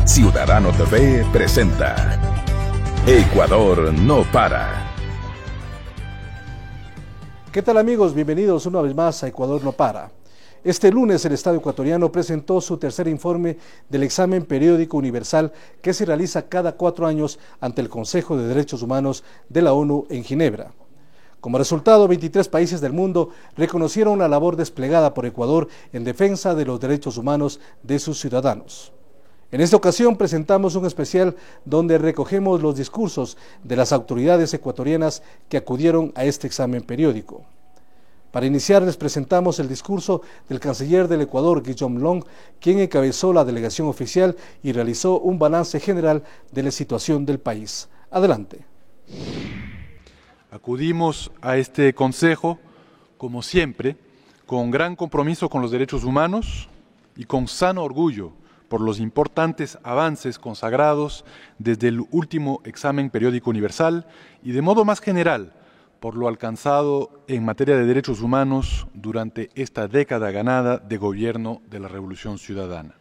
Ciudadano TV presenta Ecuador no para. ¿Qué tal, amigos? Bienvenidos una vez más a Ecuador no para. Este lunes el Estado ecuatoriano presentó su tercer informe del examen periódico universal que se realiza cada 4 años ante el Consejo de Derechos Humanos de la ONU en Ginebra. Como resultado, 23 países del mundo reconocieron la labor desplegada por Ecuador en defensa de los derechos humanos de sus ciudadanos. En esta ocasión presentamos un especial donde recogemos los discursos de las autoridades ecuatorianas que acudieron a este examen periódico. Para iniciar les presentamos el discurso del canciller del Ecuador, Guillaume Long, quien encabezó la delegación oficial y realizó un balance general de la situación del país. Adelante. Acudimos a este consejo, como siempre, con gran compromiso con los derechos humanos y con sano orgullo por los importantes avances consagrados desde el último examen periódico universal y de modo más general por lo alcanzado en materia de derechos humanos durante esta década ganada de gobierno de la Revolución Ciudadana.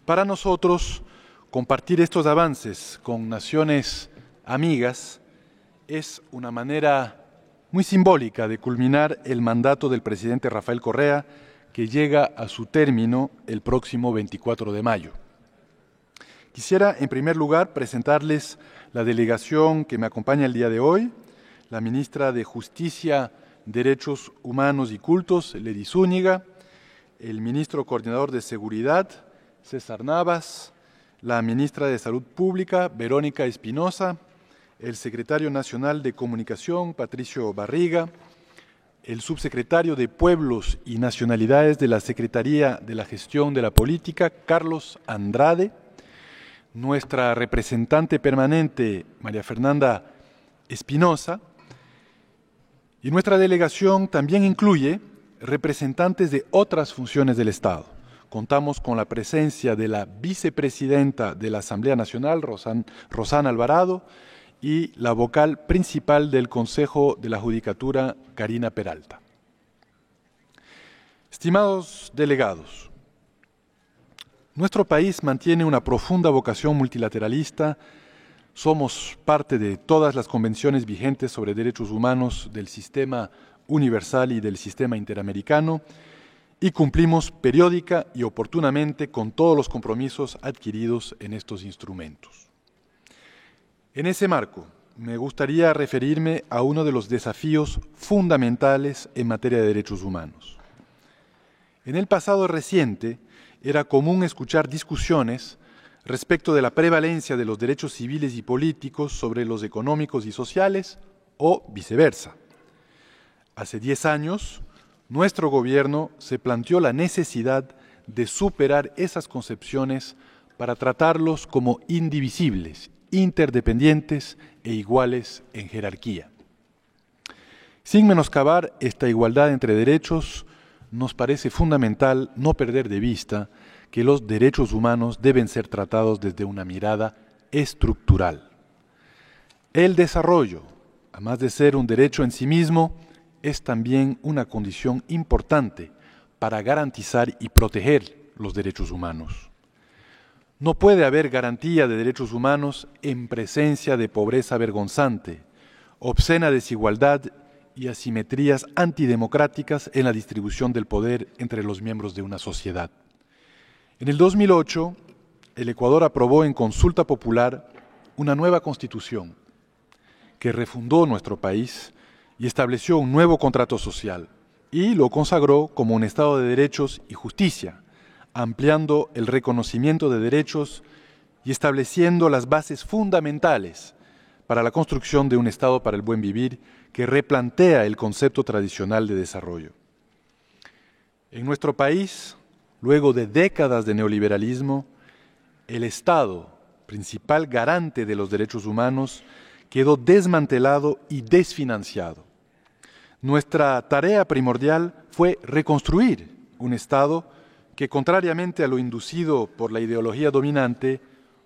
Para nosotros, compartir estos avances con naciones amigas es una manera muy simbólica de culminar el mandato del presidente Rafael Correa, que llega a su término el próximo 24 de mayo. Quisiera, en primer lugar, presentarles la delegación que me acompaña el día de hoy, la ministra de Justicia, Derechos Humanos y Cultos, Ledy Zúñiga, el ministro coordinador de Seguridad, César Navas, la ministra de Salud Pública, Verónica Espinosa, el secretario nacional de Comunicación, Patricio Barriga, el subsecretario de Pueblos y Nacionalidades de la Secretaría de la Gestión de la Política, Carlos Andrade, nuestra representante permanente, María Fernanda Espinosa, y nuestra delegación también incluye representantes de otras funciones del Estado. Contamos con la presencia de la vicepresidenta de la Asamblea Nacional, Rosana Alvarado, y la vocal principal del Consejo de la Judicatura, Karina Peralta. Estimados delegados, nuestro país mantiene una profunda vocación multilateralista. Somos parte de todas las convenciones vigentes sobre derechos humanos del sistema universal y del sistema interamericano y cumplimos periódica y oportunamente con todos los compromisos adquiridos en estos instrumentos. En ese marco, me gustaría referirme a uno de los desafíos fundamentales en materia de derechos humanos. En el pasado reciente, era común escuchar discusiones respecto de la prevalencia de los derechos civiles y políticos sobre los económicos y sociales o viceversa. Hace 10 años, nuestro gobierno se planteó la necesidad de superar esas concepciones para tratarlos como indivisibles, interdependientes e iguales en jerarquía. Sin menoscabar esta igualdad entre derechos, nos parece fundamental no perder de vista que los derechos humanos deben ser tratados desde una mirada estructural. El desarrollo, además de ser un derecho en sí mismo, es también una condición importante para garantizar y proteger los derechos humanos. No puede haber garantía de derechos humanos en presencia de pobreza vergonzante, obscena desigualdad y asimetrías antidemocráticas en la distribución del poder entre los miembros de una sociedad. En el 2008, el Ecuador aprobó en consulta popular una nueva constitución que refundó nuestro país y estableció un nuevo contrato social y lo consagró como un Estado de derechos y justicia, ampliando el reconocimiento de derechos y estableciendo las bases fundamentales para la construcción de un Estado para el buen vivir que replantea el concepto tradicional de desarrollo. En nuestro país, luego de décadas de neoliberalismo, el Estado, principal garante de los derechos humanos, quedó desmantelado y desfinanciado. Nuestra tarea primordial fue reconstruir un Estado que, contrariamente a lo inducido por la ideología dominante,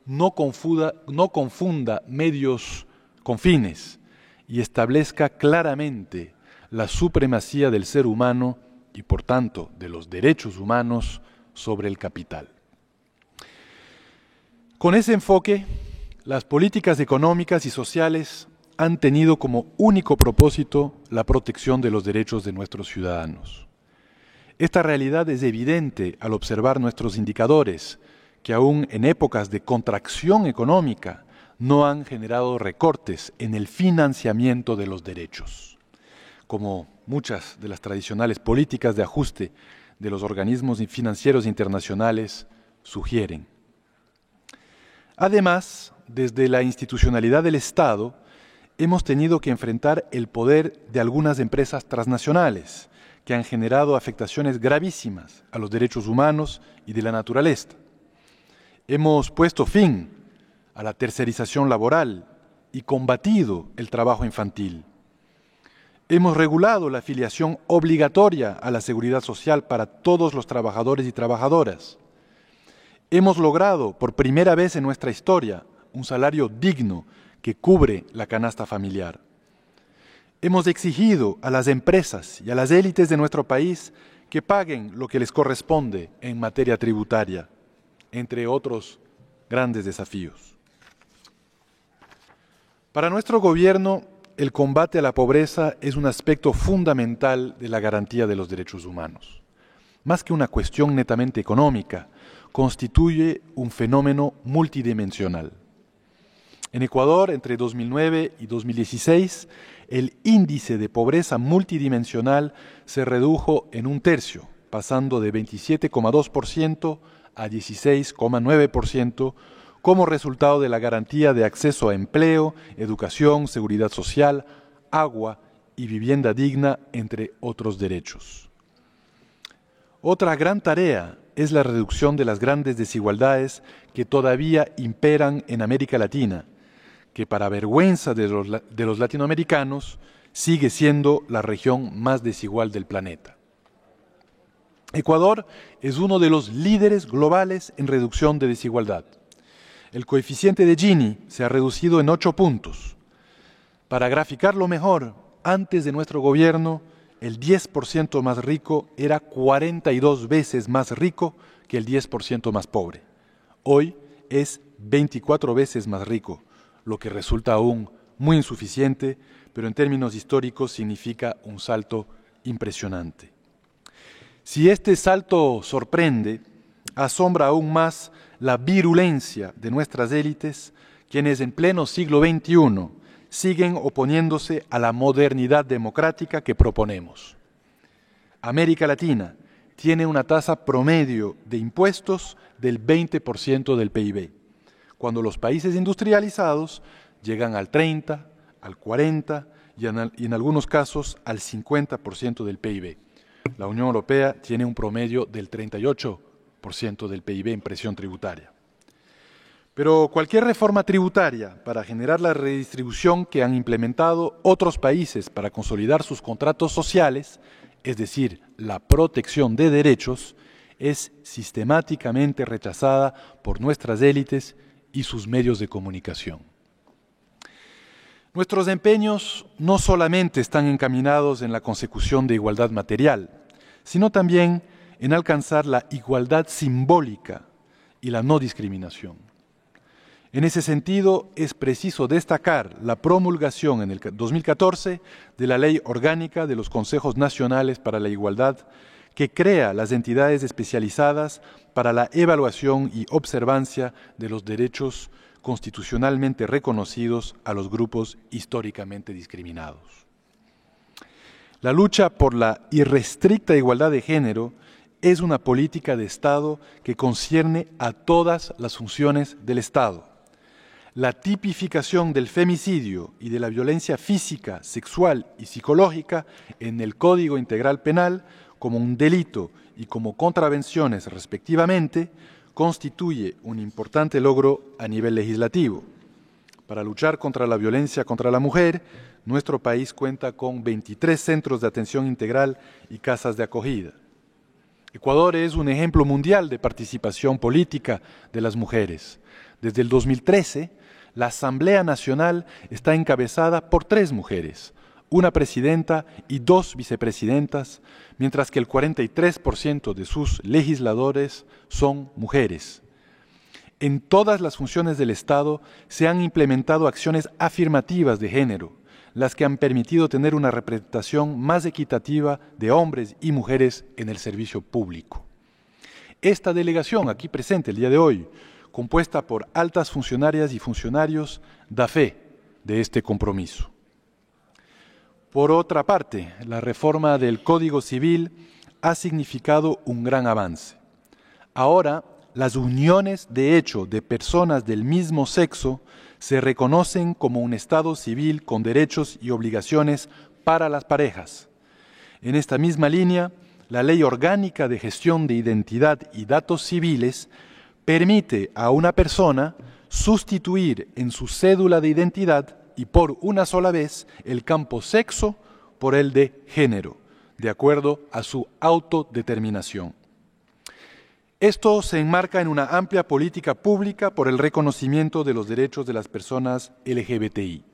no confunda medios con fines y establezca claramente la supremacía del ser humano y, por tanto, de los derechos humanos sobre el capital. Con ese enfoque, las políticas económicas y sociales han tenido como único propósito la protección de los derechos de nuestros ciudadanos. Esta realidad es evidente al observar nuestros indicadores, que aún en épocas de contracción económica no han generado recortes en el financiamiento de los derechos, como muchas de las tradicionales políticas de ajuste de los organismos financieros internacionales sugieren. Además, desde la institucionalidad del Estado, hemos tenido que enfrentar el poder de algunas empresas transnacionales que han generado afectaciones gravísimas a los derechos humanos y de la naturaleza. Hemos puesto fin a la tercerización laboral y combatido el trabajo infantil. Hemos regulado la afiliación obligatoria a la seguridad social para todos los trabajadores y trabajadoras. Hemos logrado, por primera vez en nuestra historia, un salario digno que cubre la canasta familiar. Hemos exigido a las empresas y a las élites de nuestro país que paguen lo que les corresponde en materia tributaria, entre otros grandes desafíos. Para nuestro gobierno, el combate a la pobreza es un aspecto fundamental de la garantía de los derechos humanos. Más que una cuestión netamente económica, constituye un fenómeno multidimensional. En Ecuador, entre 2009 y 2016, el índice de pobreza multidimensional se redujo en un tercio, pasando de 27,2% a 16,9%, como resultado de la garantía de acceso a empleo, educación, seguridad social, agua y vivienda digna, entre otros derechos. Otra gran tarea es la reducción de las grandes desigualdades que todavía imperan en América Latina, que para vergüenza de los latinoamericanos sigue siendo la región más desigual del planeta. Ecuador es uno de los líderes globales en reducción de desigualdad. El coeficiente de Gini se ha reducido en 8 puntos. Para graficarlo mejor, antes de nuestro gobierno, el 10% más rico era 42 veces más rico que el 10% más pobre. Hoy es 24 veces más rico, lo que resulta aún muy insuficiente, pero en términos históricos significa un salto impresionante. Si este salto sorprende, asombra aún más la virulencia de nuestras élites, quienes en pleno siglo XXI siguen oponiéndose a la modernidad democrática que proponemos. América Latina tiene una tasa promedio de impuestos del 20% del PIB, cuando los países industrializados llegan al 30%, al 40% y en algunos casos al 50% del PIB. La Unión Europea tiene un promedio del 38% del PIB en presión tributaria. Pero cualquier reforma tributaria para generar la redistribución que han implementado otros países para consolidar sus contratos sociales, es decir, la protección de derechos, es sistemáticamente rechazada por nuestras élites y sus medios de comunicación. Nuestros empeños no solamente están encaminados en la consecución de igualdad material, sino también en alcanzar la igualdad simbólica y la no discriminación. En ese sentido, es preciso destacar la promulgación en el 2014 de la Ley Orgánica de los Consejos Nacionales para la Igualdad, que crea las entidades especializadas para la evaluación y observancia de los derechos constitucionalmente reconocidos a los grupos históricamente discriminados. La lucha por la irrestricta igualdad de género es una política de Estado que concierne a todas las funciones del Estado. La tipificación del femicidio y de la violencia física, sexual y psicológica en el Código Integral Penal como un delito y como contravenciones respectivamente, constituye un importante logro a nivel legislativo. Para luchar contra la violencia contra la mujer, nuestro país cuenta con 23 centros de atención integral y casas de acogida. Ecuador es un ejemplo mundial de participación política de las mujeres. Desde el 2013, la Asamblea Nacional está encabezada por 3 mujeres, una presidenta y 2 vicepresidentas, mientras que el 43% de sus legisladores son mujeres. En todas las funciones del Estado se han implementado acciones afirmativas de género, las que han permitido tener una representación más equitativa de hombres y mujeres en el servicio público. Esta delegación aquí presente el día de hoy, compuesta por altas funcionarias y funcionarios, da fe de este compromiso. Por otra parte, la reforma del Código Civil ha significado un gran avance. Ahora, las uniones de hecho de personas del mismo sexo se reconocen como un estado civil con derechos y obligaciones para las parejas. En esta misma línea, la Ley Orgánica de Gestión de Identidad y Datos Civiles permite a una persona sustituir en su cédula de identidad y por una sola vez el campo sexo por el de género, de acuerdo a su autodeterminación. Esto se enmarca en una amplia política pública por el reconocimiento de los derechos de las personas LGBTI.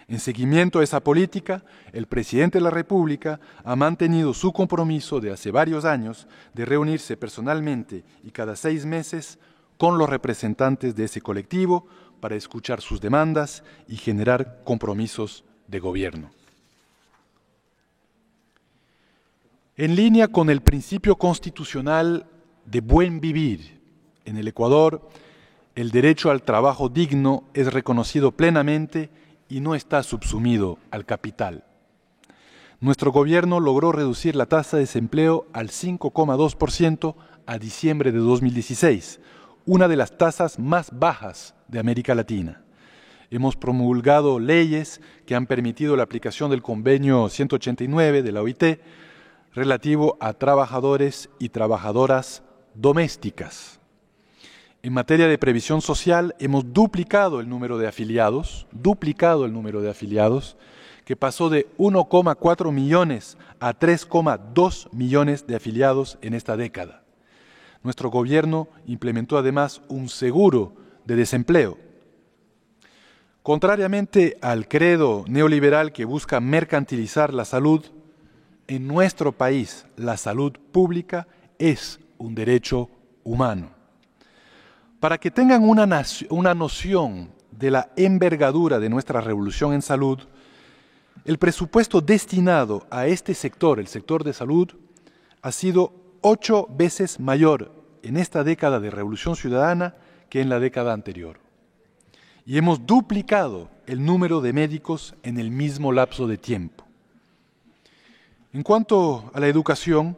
En seguimiento a esa política, el presidente de la República ha mantenido su compromiso de hace varios años de reunirse personalmente y cada 6 meses con los representantes de ese colectivo para escuchar sus demandas y generar compromisos de gobierno. En línea con el principio constitucional de buen vivir, en el Ecuador, el derecho al trabajo digno es reconocido plenamente y no está subsumido al capital. Nuestro gobierno logró reducir la tasa de desempleo al 5,2% a diciembre de 2016, una de las tasas más bajas de América Latina. Hemos promulgado leyes que han permitido la aplicación del convenio 189 de la OIT relativo a trabajadores y trabajadoras domésticas. En materia de previsión social, hemos duplicado el número de afiliados, que pasó de 1,4 millones a 3,2 millones de afiliados en esta década. Nuestro gobierno implementó además un seguro de desempleo. Contrariamente al credo neoliberal que busca mercantilizar la salud, en nuestro país la salud pública es un derecho humano. Para que tengan una noción de la envergadura de nuestra revolución en salud, el presupuesto destinado a este sector, el sector de salud, ha sido 8 veces mayor en esta década de revolución ciudadana que en la década anterior. Y hemos duplicado el número de médicos en el mismo lapso de tiempo. En cuanto a la educación,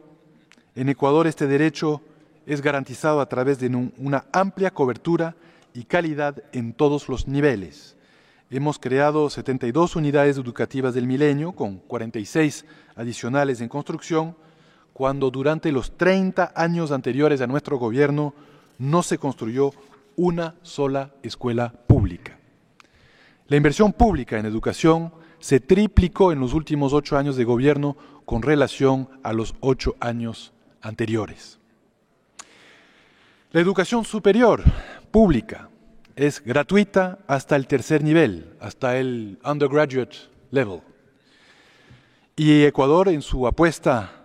en Ecuador este derecho es garantizado a través de una amplia cobertura y calidad en todos los niveles. Hemos creado 72 unidades educativas del milenio, con 46 adicionales en construcción, cuando durante los 30 años anteriores a nuestro gobierno no se construyó una sola escuela pública. La inversión pública en educación se triplicó en los últimos 8 años de gobierno con relación a los 8 años anteriores. La educación superior pública es gratuita hasta el tercer nivel, hasta el undergraduate level. Y Ecuador, en su apuesta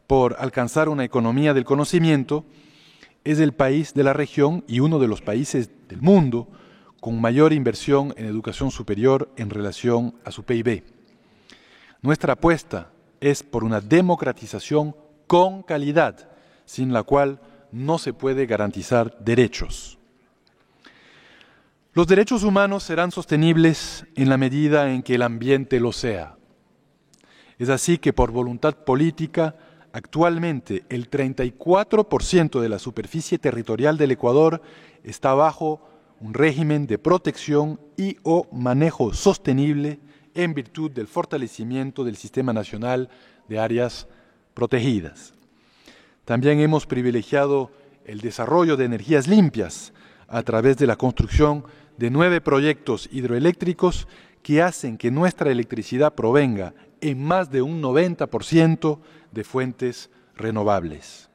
por alcanzar una economía del conocimiento, es el país de la región y uno de los países del mundo con mayor inversión en educación superior en relación a su PIB. Nuestra apuesta es por una democratización con calidad, sin la cual no se puede garantizar derechos. Los derechos humanos serán sostenibles en la medida en que el ambiente lo sea. Es así que por voluntad política, actualmente el 34% de la superficie territorial del Ecuador está bajo un régimen de protección y o manejo sostenible en virtud del fortalecimiento del Sistema Nacional de Áreas Protegidas. También hemos privilegiado el desarrollo de energías limpias a través de la construcción de 9 proyectos hidroeléctricos que hacen que nuestra electricidad provenga en más de un 90% de fuentes renovables.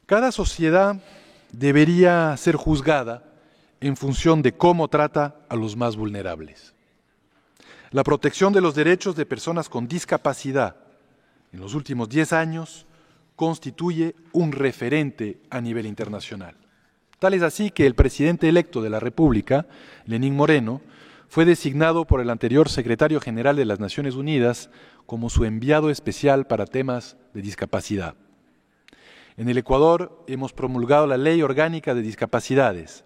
Cada sociedad debería ser juzgada en función de cómo trata a los más vulnerables. La protección de los derechos de personas con discapacidad en los últimos 10 años constituye un referente a nivel internacional. Tal es así que el presidente electo de la República, Lenín Moreno, fue designado por el anterior secretario general de las Naciones Unidas como su enviado especial para temas de discapacidad. En el Ecuador hemos promulgado la Ley Orgánica de Discapacidades.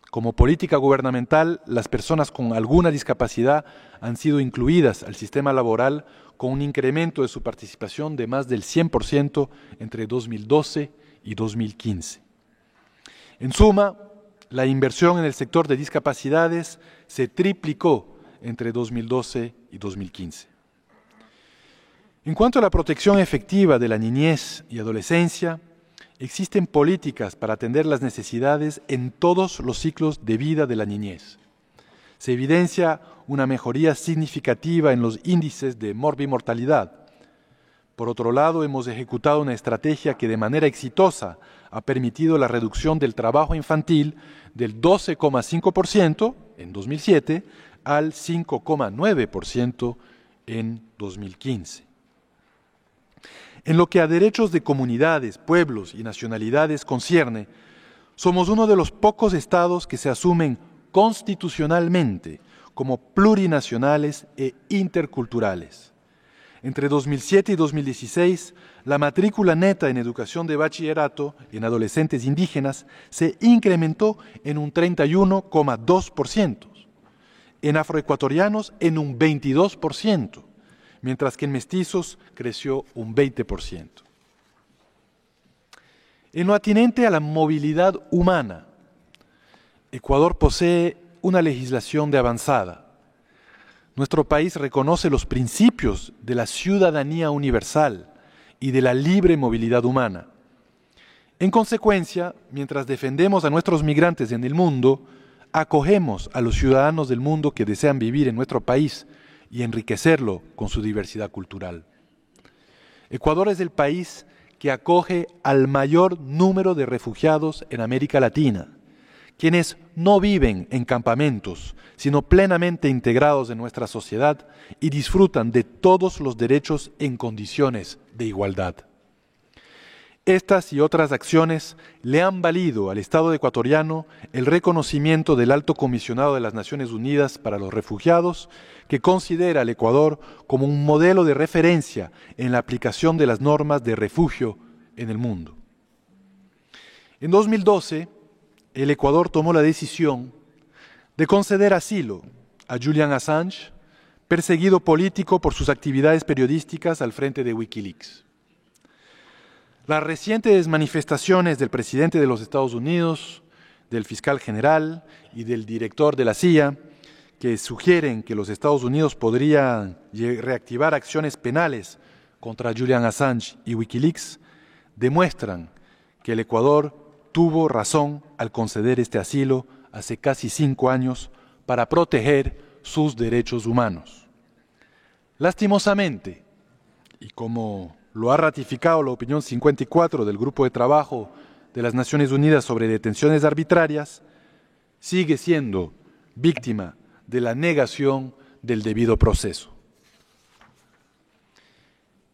Como política gubernamental, las personas con alguna discapacidad han sido incluidas al sistema laboral con un incremento de su participación de más del 100% entre 2012 y 2015. En suma, la inversión en el sector de discapacidades se triplicó entre 2012 y 2015. En cuanto a la protección efectiva de la niñez y adolescencia, existen políticas para atender las necesidades en todos los ciclos de vida de la niñez. Se evidencia una mejoría significativa en los índices de morbimortalidad. Por otro lado, hemos ejecutado una estrategia que de manera exitosa ha permitido la reducción del trabajo infantil del 12,5% en 2007 al 5,9% en 2015. En lo que a derechos de comunidades, pueblos y nacionalidades concierne, somos uno de los pocos estados que se asumen constitucionalmente como plurinacionales e interculturales. Entre 2007 y 2016, la matrícula neta en educación de bachillerato en adolescentes indígenas se incrementó en un 31,2%, en afroecuatorianos en un 22%, mientras que en mestizos creció un 20%. En lo atinente a la movilidad humana, Ecuador posee una legislación de avanzada. Nuestro país reconoce los principios de la ciudadanía universal y de la libre movilidad humana. En consecuencia, mientras defendemos a nuestros migrantes en el mundo, acogemos a los ciudadanos del mundo que desean vivir en nuestro país y enriquecerlo con su diversidad cultural. Ecuador es el país que acoge al mayor número de refugiados en América Latina, quienes no viven en campamentos, sino plenamente integrados en nuestra sociedad y disfrutan de todos los derechos en condiciones de igualdad. Estas y otras acciones le han valido al Estado ecuatoriano el reconocimiento del Alto Comisionado de las Naciones Unidas para los Refugiados, que considera al Ecuador como un modelo de referencia en la aplicación de las normas de refugio en el mundo. En 2012, el Ecuador tomó la decisión de conceder asilo a Julian Assange, perseguido político por sus actividades periodísticas al frente de Wikileaks. Las recientes manifestaciones del presidente de los Estados Unidos, del fiscal general y del director de la CIA, que sugieren que los Estados Unidos podrían reactivar acciones penales contra Julian Assange y Wikileaks, demuestran que el Ecuador tuvo razón al conceder este asilo hace casi 5 años para proteger sus derechos humanos. Lastimosamente, y como lo ha ratificado la opinión 54 del Grupo de Trabajo de las Naciones Unidas sobre detenciones arbitrarias, sigue siendo víctima de la negación del debido proceso.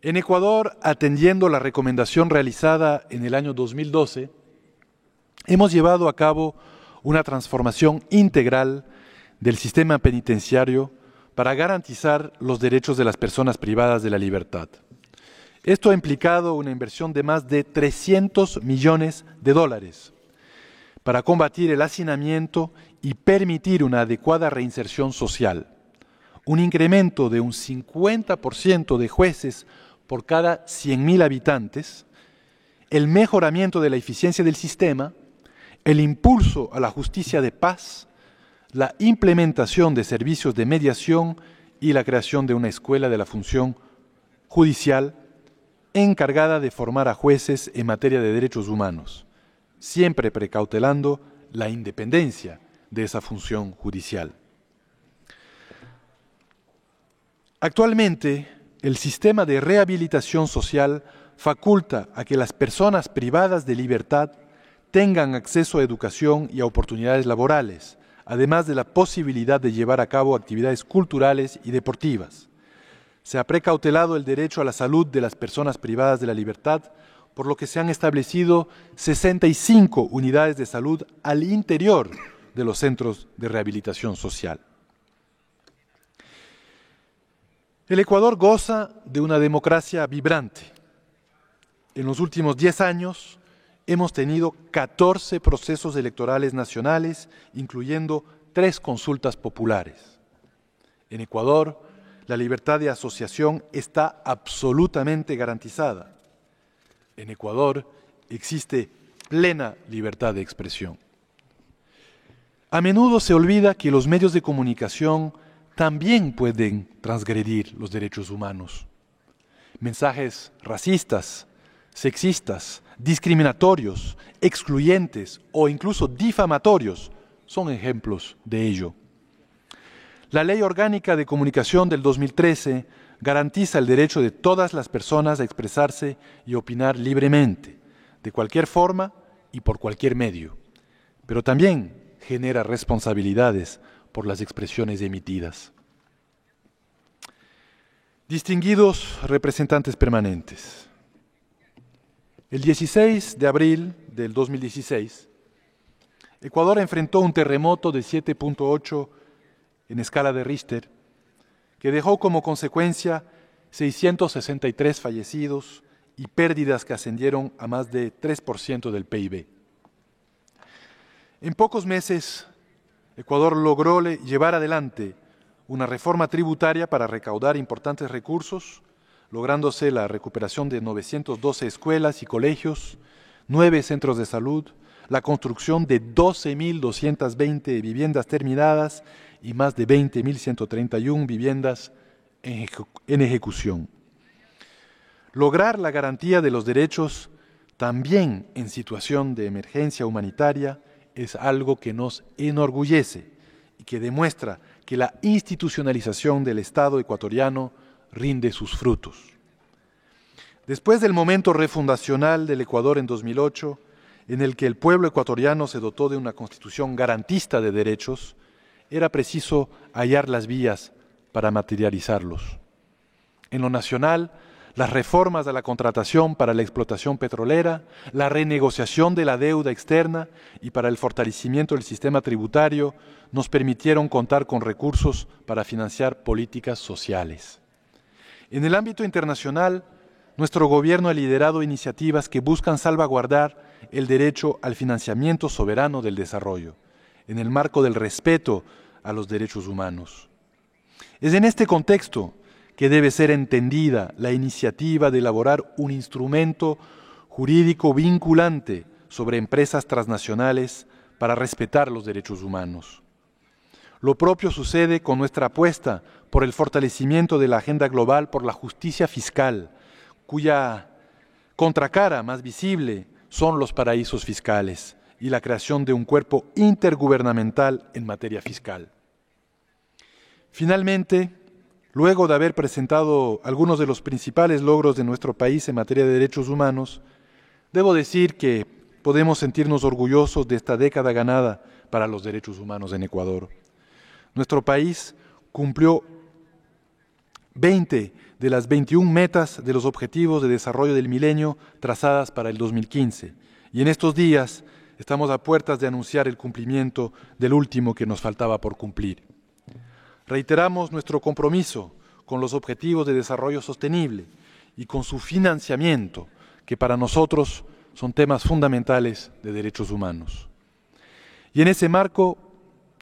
En Ecuador, atendiendo la recomendación realizada en el año 2012, hemos llevado a cabo una transformación integral del sistema penitenciario para garantizar los derechos de las personas privadas de la libertad. Esto ha implicado una inversión de más de $300 millones para combatir el hacinamiento y permitir una adecuada reinserción social, un incremento de un 50% de jueces por cada 100.000 habitantes, el mejoramiento de la eficiencia del sistema, el impulso a la justicia de paz, la implementación de servicios de mediación y la creación de una escuela de la función judicial encargada de formar a jueces en materia de derechos humanos, siempre precautelando la independencia de esa función judicial. Actualmente, el sistema de rehabilitación social faculta a que las personas privadas de libertad tengan acceso a educación y a oportunidades laborales, además de la posibilidad de llevar a cabo actividades culturales y deportivas. Se ha precautelado el derecho a la salud de las personas privadas de la libertad, por lo que se han establecido 65 unidades de salud al interior de los centros de rehabilitación social. El Ecuador goza de una democracia vibrante. En los últimos 10 años hemos tenido 14 procesos electorales nacionales, incluyendo 3 consultas populares. En Ecuador, la libertad de asociación está absolutamente garantizada. En Ecuador existe plena libertad de expresión. A menudo se olvida que los medios de comunicación también pueden transgredir los derechos humanos. Mensajes racistas, sexistas, discriminatorios, excluyentes o incluso difamatorios son ejemplos de ello. La Ley Orgánica de Comunicación del 2013 garantiza el derecho de todas las personas a expresarse y opinar libremente, de cualquier forma y por cualquier medio, pero también genera responsabilidades por las expresiones emitidas. Distinguidos representantes permanentes, el 16 de abril del 2016, Ecuador enfrentó un terremoto de 7.8 en escala de Richter, que dejó como consecuencia 663 fallecidos y pérdidas que ascendieron a más de 3% del PIB. En pocos meses, Ecuador logró llevar adelante una reforma tributaria para recaudar importantes recursos, lográndose la recuperación de 912 escuelas y colegios, 9 centros de salud, la construcción de 12.220 viviendas terminadas y más de 20.131 viviendas en ejecución. Lograr la garantía de los derechos también en situación de emergencia humanitaria es algo que nos enorgullece y que demuestra que la institucionalización del Estado ecuatoriano rinde sus frutos. Después del momento refundacional del Ecuador en 2008, en el que el pueblo ecuatoriano se dotó de una constitución garantista de derechos, era preciso hallar las vías para materializarlos. En lo nacional, las reformas a la contratación para la explotación petrolera, la renegociación de la deuda externa y para el fortalecimiento del sistema tributario nos permitieron contar con recursos para financiar políticas sociales. En el ámbito internacional, nuestro gobierno ha liderado iniciativas que buscan salvaguardar el derecho al financiamiento soberano del desarrollo, en el marco del respeto a los derechos humanos. Es en este contexto que debe ser entendida la iniciativa de elaborar un instrumento jurídico vinculante sobre empresas transnacionales para respetar los derechos humanos. Lo propio sucede con nuestra apuesta por el fortalecimiento de la agenda global por la justicia fiscal, cuya contracara más visible son los paraísos fiscales y la creación de un cuerpo intergubernamental en materia fiscal. Finalmente, luego de haber presentado algunos de los principales logros de nuestro país en materia de derechos humanos, debo decir que podemos sentirnos orgullosos de esta década ganada para los derechos humanos en Ecuador. Nuestro país cumplió 20 de las 21 metas de los Objetivos de Desarrollo del Milenio trazadas para el 2015, y en estos días estamos a puertas de anunciar el cumplimiento del último que nos faltaba por cumplir. Reiteramos nuestro compromiso con los Objetivos de Desarrollo Sostenible y con su financiamiento, que para nosotros son temas fundamentales de derechos humanos. Y en ese marco,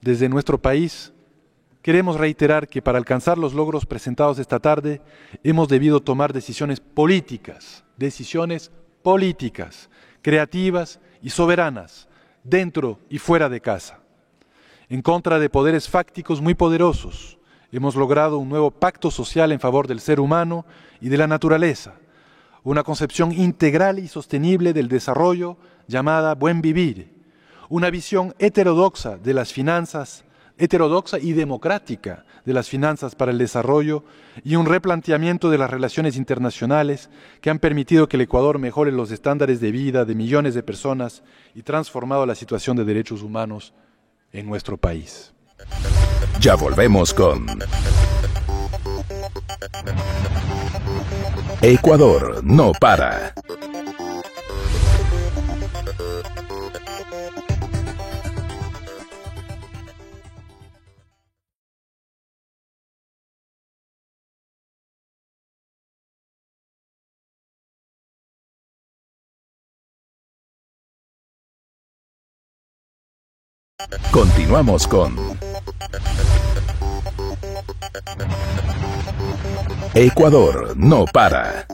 desde nuestro país, queremos reiterar que para alcanzar los logros presentados esta tarde, hemos debido tomar decisiones políticas, creativas y soberanas, dentro y fuera de casa. En contra de poderes fácticos muy poderosos, hemos logrado un nuevo pacto social en favor del ser humano y de la naturaleza, una concepción integral y sostenible del desarrollo llamada Buen Vivir, una visión heterodoxa de las finanzas, heterodoxa y democrática de las finanzas para el desarrollo y un replanteamiento de las relaciones internacionales que han permitido que el Ecuador mejore los estándares de vida de millones de personas y transformado la situación de derechos humanos en nuestro país. Ya volvemos con Ecuador no para. Continuamos con Ecuador no para.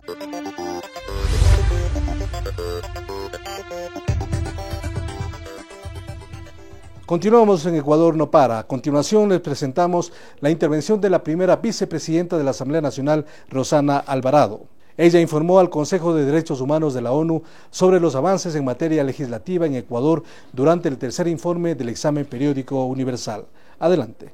Continuamos en Ecuador no para. A continuación les presentamos la intervención de la primera vicepresidenta de la Asamblea Nacional, Rosana Alvarado. Ella informó al Consejo de Derechos Humanos de la ONU sobre los avances en materia legislativa en Ecuador durante el tercer informe del examen periódico universal. Adelante.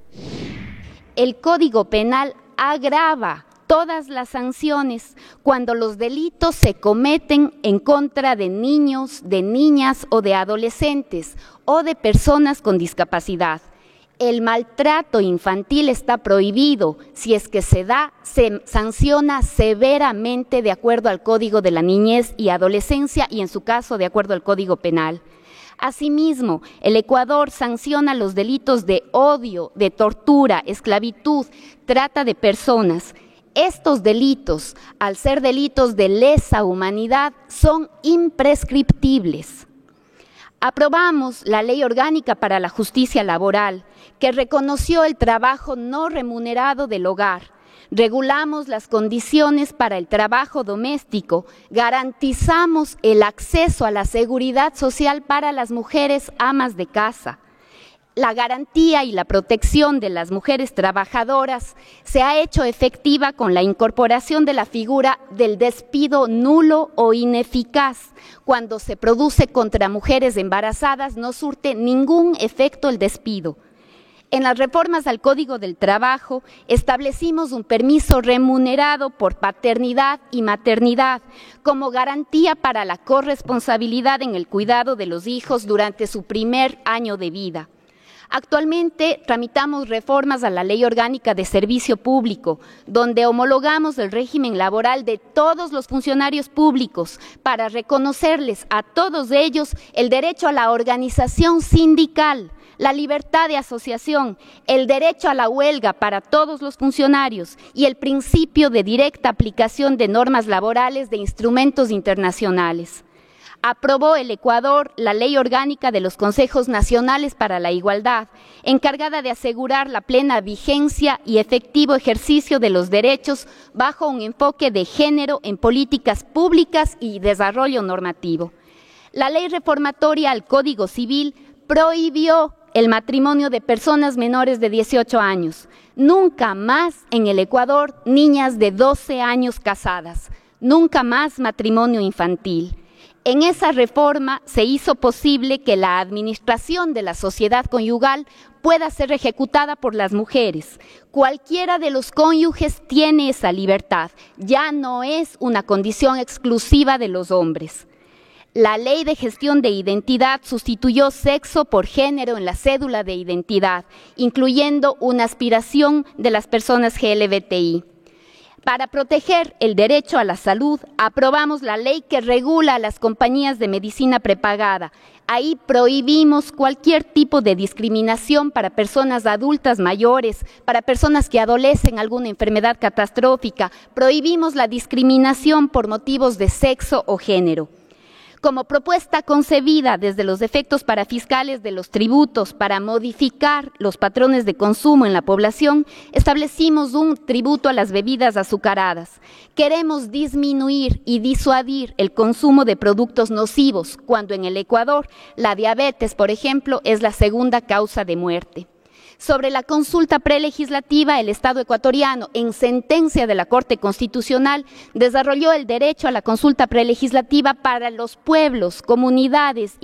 El Código Penal agrava todas las sanciones cuando los delitos se cometen en contra de niños, de niñas o de adolescentes o de personas con discapacidad. El maltrato infantil está prohibido. Si es que se da, se sanciona severamente de acuerdo al Código de la Niñez y Adolescencia y en su caso de acuerdo al Código Penal. Asimismo, el Ecuador sanciona los delitos de odio, de tortura, esclavitud, trata de personas. Estos delitos, al ser delitos de lesa humanidad, son imprescriptibles. Aprobamos la Ley Orgánica para la Justicia Laboral, que reconoció el trabajo no remunerado del hogar. Regulamos las condiciones para el trabajo doméstico, garantizamos el acceso a la seguridad social para las mujeres amas de casa. La garantía y la protección de las mujeres trabajadoras se ha hecho efectiva con la incorporación de la figura del despido nulo o ineficaz. Cuando se produce contra mujeres embarazadas no surte ningún efecto el despido. En las reformas al Código del Trabajo establecimos un permiso remunerado por paternidad y maternidad como garantía para la corresponsabilidad en el cuidado de los hijos durante su primer año de vida. Actualmente tramitamos reformas a la Ley Orgánica de Servicio Público, donde homologamos el régimen laboral de todos los funcionarios públicos para reconocerles a todos ellos el derecho a la organización sindical, la libertad de asociación, el derecho a la huelga para todos los funcionarios y el principio de directa aplicación de normas laborales de instrumentos internacionales. Aprobó el Ecuador la Ley Orgánica de los Consejos Nacionales para la Igualdad, encargada de asegurar la plena vigencia y efectivo ejercicio de los derechos bajo un enfoque de género en políticas públicas y desarrollo normativo. La ley reformatoria al Código Civil prohibió el matrimonio de personas menores de 18 años. Nunca más en el Ecuador niñas de 12 años casadas. Nunca más matrimonio infantil. En esa reforma se hizo posible que la administración de la sociedad conyugal pueda ser ejecutada por las mujeres. Cualquiera de los cónyuges tiene esa libertad, ya no es una condición exclusiva de los hombres. La Ley de Gestión de Identidad sustituyó sexo por género en la cédula de identidad, incluyendo una aspiración de las personas LGBTI. Para proteger el derecho a la salud, aprobamos la ley que regula a las compañías de medicina prepagada. Ahí prohibimos cualquier tipo de discriminación para personas adultas mayores, para personas que adolecen alguna enfermedad catastrófica. Prohibimos la discriminación por motivos de sexo o género. Como propuesta concebida desde los efectos parafiscales de los tributos para modificar los patrones de consumo en la población, establecimos un tributo a las bebidas azucaradas. Queremos disminuir y disuadir el consumo de productos nocivos, cuando en el Ecuador la diabetes, por ejemplo, es la segunda causa de muerte. Sobre la consulta prelegislativa, el Estado ecuatoriano, en sentencia de la Corte Constitucional, desarrolló el derecho a la consulta prelegislativa para los pueblos, comunidades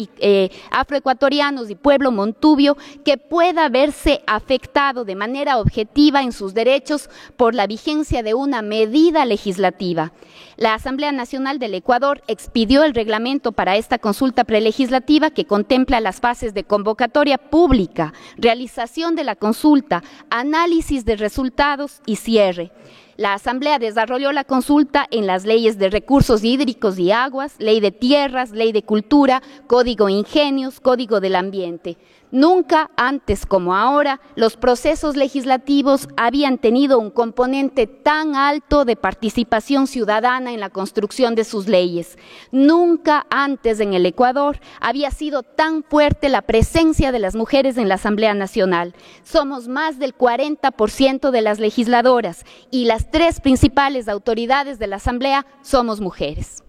afroecuatorianos y pueblo montubio que pueda verse afectado de manera objetiva en sus derechos por la vigencia de una medida legislativa. La Asamblea Nacional del Ecuador expidió el reglamento para esta consulta prelegislativa que contempla las fases de convocatoria pública, realización de la consulta, análisis de resultados y cierre. La Asamblea desarrolló la consulta en las leyes de recursos hídricos y aguas, ley de tierras, ley de cultura, código ingenios, código del ambiente. Nunca antes como ahora los procesos legislativos habían tenido un componente tan alto de participación ciudadana en la construcción de sus leyes. Nunca antes en el Ecuador había sido tan fuerte la presencia de las mujeres en la Asamblea Nacional. Somos más del 40% de las legisladoras y las 3 principales autoridades de la Asamblea somos mujeres.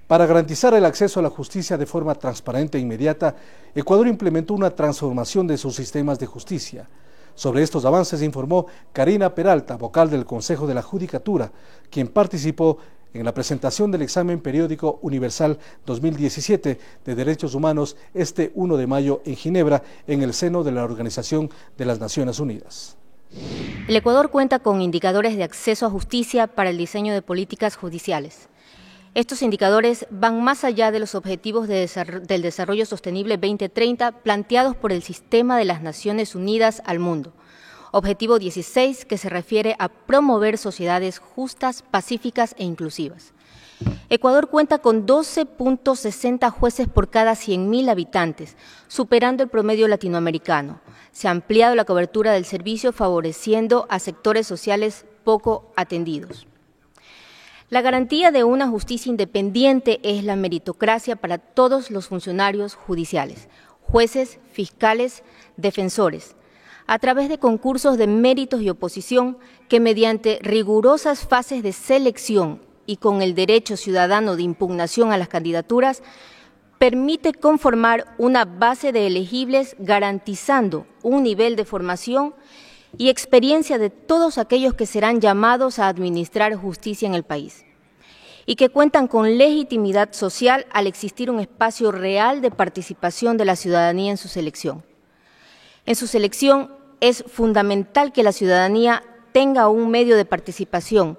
Para garantizar el acceso a la justicia de forma transparente e inmediata, Ecuador implementó una transformación de sus sistemas de justicia. Sobre estos avances informó Karina Peralta, vocal del Consejo de la Judicatura, quien participó en la presentación del examen periódico universal 2017 de Derechos Humanos este 1 de mayo en Ginebra, en el seno de la Organización de las Naciones Unidas. El Ecuador cuenta con indicadores de acceso a justicia para el diseño de políticas judiciales. Estos indicadores van más allá de los objetivos del Desarrollo Sostenible 2030 planteados por el Sistema de las Naciones Unidas al mundo. Objetivo 16, que se refiere a promover sociedades justas, pacíficas e inclusivas. Ecuador cuenta con 12.60 jueces por cada 100.000 habitantes, superando el promedio latinoamericano. Se ha ampliado la cobertura del servicio, favoreciendo a sectores sociales poco atendidos. La garantía de una justicia independiente es la meritocracia para todos los funcionarios judiciales, jueces, fiscales, defensores, a través de concursos de méritos y oposición que mediante rigurosas fases de selección y con el derecho ciudadano de impugnación a las candidaturas, permite conformar una base de elegibles garantizando un nivel de formación y experiencia de todos aquellos que serán llamados a administrar justicia en el país y que cuentan con legitimidad social al existir un espacio real de participación de la ciudadanía en su selección. En su selección es fundamental que la ciudadanía tenga un medio de participación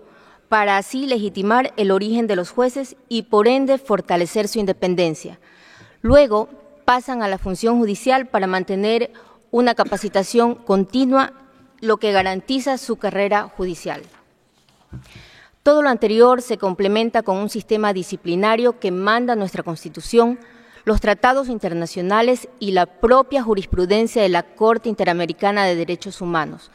para así legitimar el origen de los jueces y por ende fortalecer su independencia. Luego pasan a la función judicial para mantener una capacitación continua, lo que garantiza su carrera judicial. Todo lo anterior se complementa con un sistema disciplinario que manda nuestra Constitución, los tratados internacionales y la propia jurisprudencia de la Corte Interamericana de Derechos Humanos,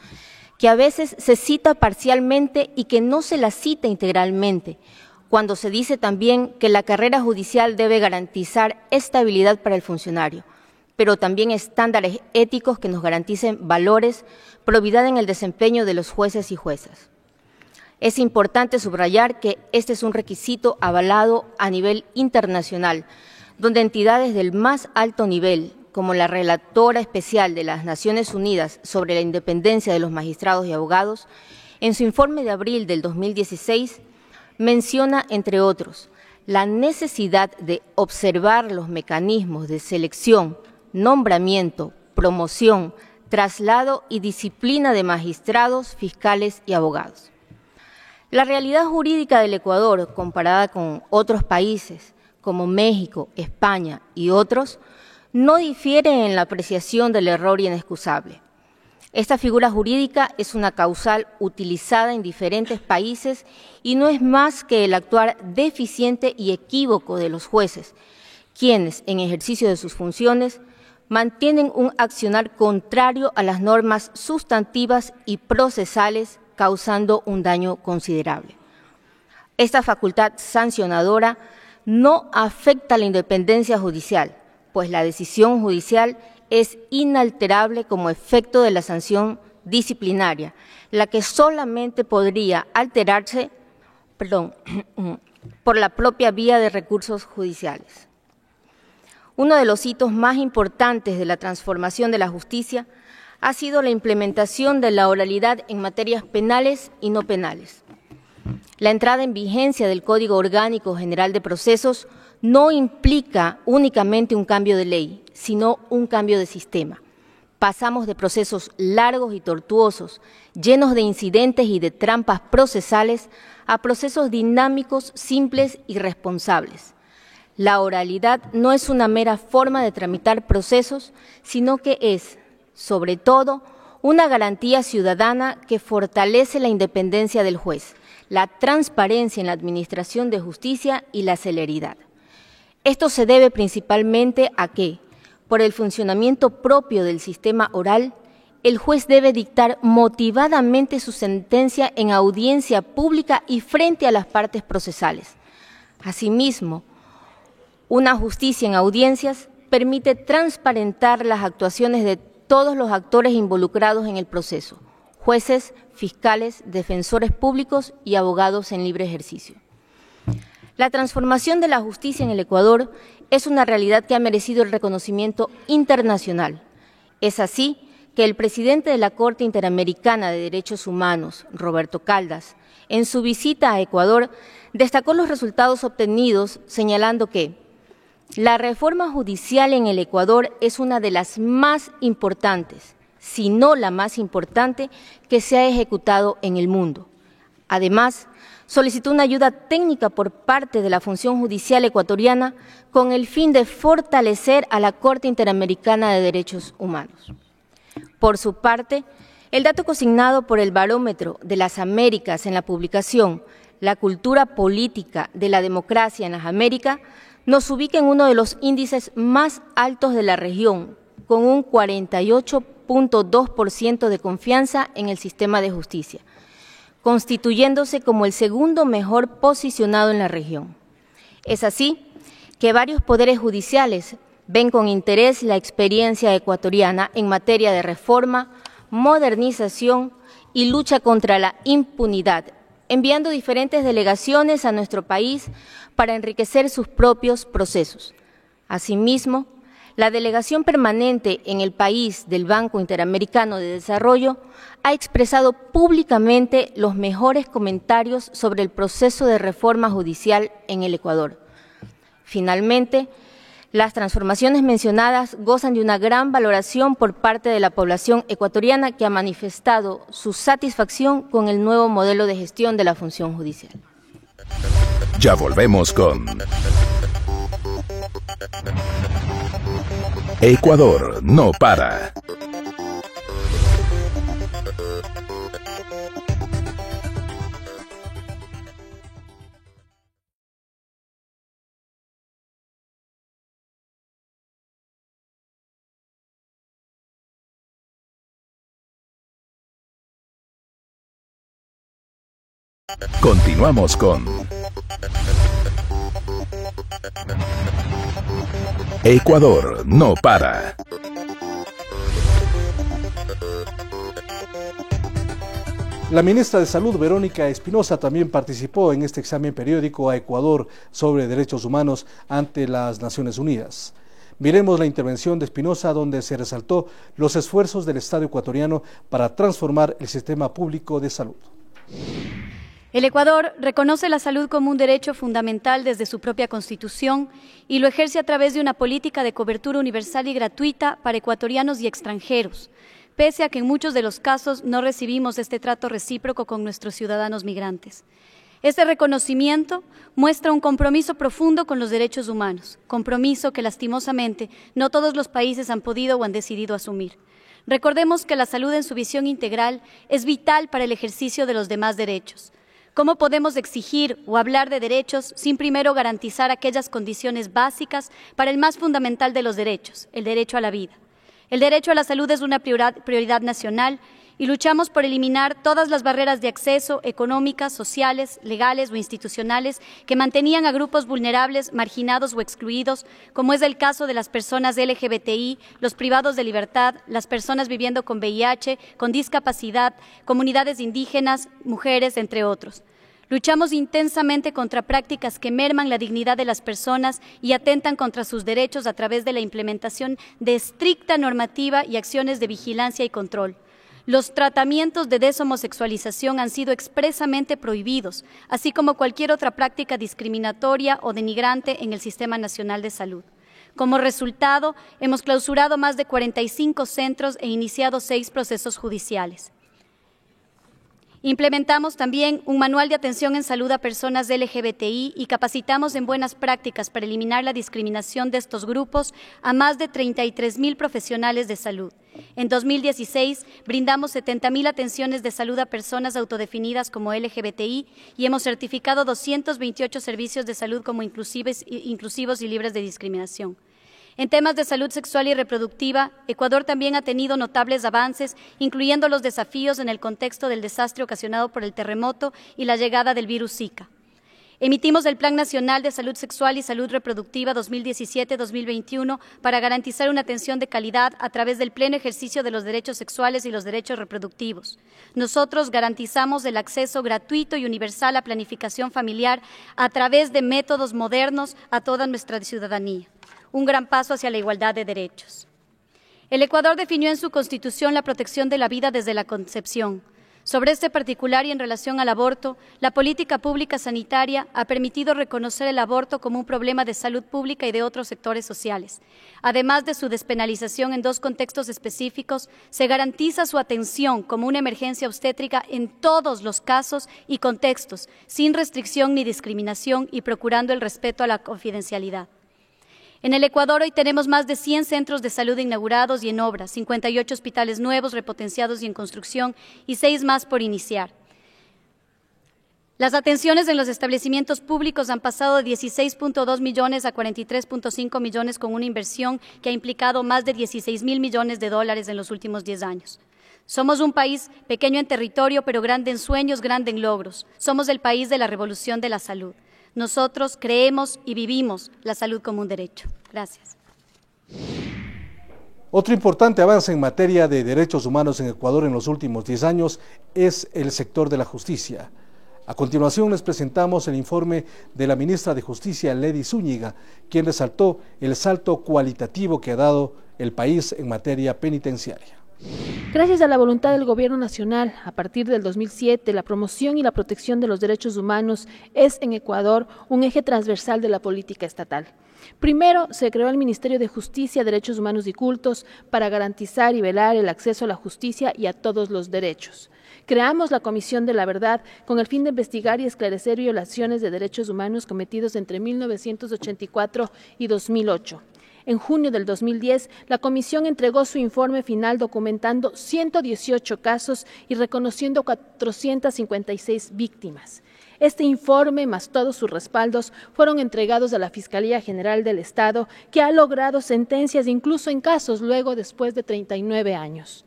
que a veces se cita parcialmente y que no se la cita integralmente, cuando se dice también que la carrera judicial debe garantizar estabilidad para el funcionario, pero también estándares éticos que nos garanticen valores, probidad en el desempeño de los jueces y juezas. Es importante subrayar que este es un requisito avalado a nivel internacional, donde entidades del más alto nivel, como la Relatora Especial de las Naciones Unidas sobre la Independencia de los Magistrados y Abogados, en su informe de abril del 2016, menciona, entre otros, la necesidad de observar los mecanismos de selección, nombramiento, promoción, traslado y disciplina de magistrados, fiscales y abogados. La realidad jurídica del Ecuador, comparada con otros países como México, España y otros, no difiere en la apreciación del error inexcusable. Esta figura jurídica es una causal utilizada en diferentes países y no es más que el actuar deficiente y equívoco de los jueces, quienes, en ejercicio de sus funciones, mantienen un accionar contrario a las normas sustantivas y procesales, causando un daño considerable. Esta facultad sancionadora no afecta a la independencia judicial, pues la decisión judicial es inalterable como efecto de la sanción disciplinaria, la que solamente podría alterarse por la propia vía de recursos judiciales. Uno de los hitos más importantes de la transformación de la justicia ha sido la implementación de la oralidad en materias penales y no penales. La entrada en vigencia del Código Orgánico General de Procesos no implica únicamente un cambio de ley, sino un cambio de sistema. Pasamos de procesos largos y tortuosos, llenos de incidentes y de trampas procesales, a procesos dinámicos, simples y responsables. La oralidad no es una mera forma de tramitar procesos, sino que es, sobre todo, una garantía ciudadana que fortalece la independencia del juez, la transparencia en la administración de justicia y la celeridad. Esto se debe principalmente a que, por el funcionamiento propio del sistema oral, el juez debe dictar motivadamente su sentencia en audiencia pública y frente a las partes procesales. Asimismo, una justicia en audiencias permite transparentar las actuaciones de todos los actores involucrados en el proceso: jueces, fiscales, defensores públicos y abogados en libre ejercicio. La transformación de la justicia en el Ecuador es una realidad que ha merecido el reconocimiento internacional. Es así que el presidente de la Corte Interamericana de Derechos Humanos, Roberto Caldas, en su visita a Ecuador, destacó los resultados obtenidos, señalando que la reforma judicial en el Ecuador es una de las más importantes, si no la más importante, que se ha ejecutado en el mundo. Además, solicitó una ayuda técnica por parte de la función judicial ecuatoriana con el fin de fortalecer a la Corte Interamericana de Derechos Humanos. Por su parte, el dato consignado por el Barómetro de las Américas en la publicación La cultura política de la democracia en las Américas nos ubica en uno de los índices más altos de la región, con un 48.2% de confianza en el sistema de justicia, constituyéndose como el segundo mejor posicionado en la región. Es así que varios poderes judiciales ven con interés la experiencia ecuatoriana en materia de reforma, modernización y lucha contra la impunidad, enviando diferentes delegaciones a nuestro país para enriquecer sus propios procesos. Asimismo, la delegación permanente en el país del Banco Interamericano de Desarrollo ha expresado públicamente los mejores comentarios sobre el proceso de reforma judicial en el Ecuador. Finalmente, las transformaciones mencionadas gozan de una gran valoración por parte de la población ecuatoriana, que ha manifestado su satisfacción con el nuevo modelo de gestión de la función judicial. Ya volvemos con Ecuador no para. Continuamos con Ecuador no para. La ministra de Salud, Verónica Espinosa, también participó en este examen periódico a Ecuador sobre derechos humanos ante las Naciones Unidas. Miremos la intervención de Espinosa, donde se resaltó los esfuerzos del Estado ecuatoriano para transformar el sistema público de salud. El Ecuador reconoce la salud como un derecho fundamental desde su propia Constitución y lo ejerce a través de una política de cobertura universal y gratuita para ecuatorianos y extranjeros, pese a que en muchos de los casos no recibimos este trato recíproco con nuestros ciudadanos migrantes. Este reconocimiento muestra un compromiso profundo con los derechos humanos, compromiso que lastimosamente no todos los países han podido o han decidido asumir. Recordemos que la salud en su visión integral es vital para el ejercicio de los demás derechos. ¿Cómo podemos exigir o hablar de derechos sin primero garantizar aquellas condiciones básicas para el más fundamental de los derechos, el derecho a la vida? El derecho a la salud es una prioridad nacional y luchamos por eliminar todas las barreras de acceso económicas, sociales, legales o institucionales que mantenían a grupos vulnerables, marginados o excluidos, como es el caso de las personas LGBTI, los privados de libertad, las personas viviendo con VIH, con discapacidad, comunidades indígenas, mujeres, entre otros. Luchamos intensamente contra prácticas que merman la dignidad de las personas y atentan contra sus derechos a través de la implementación de estricta normativa y acciones de vigilancia y control. Los tratamientos de deshomosexualización han sido expresamente prohibidos, así como cualquier otra práctica discriminatoria o denigrante en el Sistema Nacional de Salud. Como resultado, hemos clausurado más de 45 centros e iniciado 6 procesos judiciales. Implementamos también un manual de atención en salud a personas LGBTI y capacitamos en buenas prácticas para eliminar la discriminación de estos grupos a más de 33,000 profesionales de salud. En 2016 brindamos 70,000 atenciones de salud a personas autodefinidas como LGBTI y hemos certificado 228 servicios de salud como inclusivos y libres de discriminación. En temas de salud sexual y reproductiva, Ecuador también ha tenido notables avances, incluyendo los desafíos en el contexto del desastre ocasionado por el terremoto y la llegada del virus Zika. Emitimos el Plan Nacional de Salud Sexual y Salud Reproductiva 2017-2021 para garantizar una atención de calidad a través del pleno ejercicio de los derechos sexuales y los derechos reproductivos. Nosotros garantizamos el acceso gratuito y universal a planificación familiar a través de métodos modernos a toda nuestra ciudadanía. Un gran paso hacia la igualdad de derechos. El Ecuador definió en su Constitución la protección de la vida desde la concepción. Sobre este particular y en relación al aborto, la política pública sanitaria ha permitido reconocer el aborto como un problema de salud pública y de otros sectores sociales. Además de su despenalización en 2 contextos específicos, se garantiza su atención como una emergencia obstétrica en todos los casos y contextos, sin restricción ni discriminación y procurando el respeto a la confidencialidad. En el Ecuador hoy tenemos más de 100 centros de salud inaugurados y en obra, 58 hospitales nuevos, repotenciados y en construcción y 6 más por iniciar. Las atenciones en los establecimientos públicos han pasado de 16.2 millones a 43.5 millones con una inversión que ha implicado más de 16,000 millones de dólares en los últimos 10 años. Somos un país pequeño en territorio, pero grande en sueños, grande en logros. Somos el país de la revolución de la salud. Nosotros creemos y vivimos la salud como un derecho. Gracias. Otro importante avance en materia de derechos humanos en Ecuador en los últimos 10 años es el sector de la justicia. A continuación les presentamos el informe de la ministra de Justicia, Ledy Zúñiga, quien resaltó el salto cualitativo que ha dado el país en materia penitenciaria. Gracias a la voluntad del Gobierno Nacional, a partir del 2007, la promoción y la protección de los derechos humanos es en Ecuador un eje transversal de la política estatal. Primero, se creó el Ministerio de Justicia, Derechos Humanos y Cultos para garantizar y velar el acceso a la justicia y a todos los derechos. Creamos la Comisión de la Verdad con el fin de investigar y esclarecer violaciones de derechos humanos cometidos entre 1984 y 2008. En junio del 2010, la comisión entregó su informe final documentando 118 casos y reconociendo 456 víctimas. Este informe, más todos sus respaldos, fueron entregados a la Fiscalía General del Estado, que ha logrado sentencias incluso en casos después de 39 años.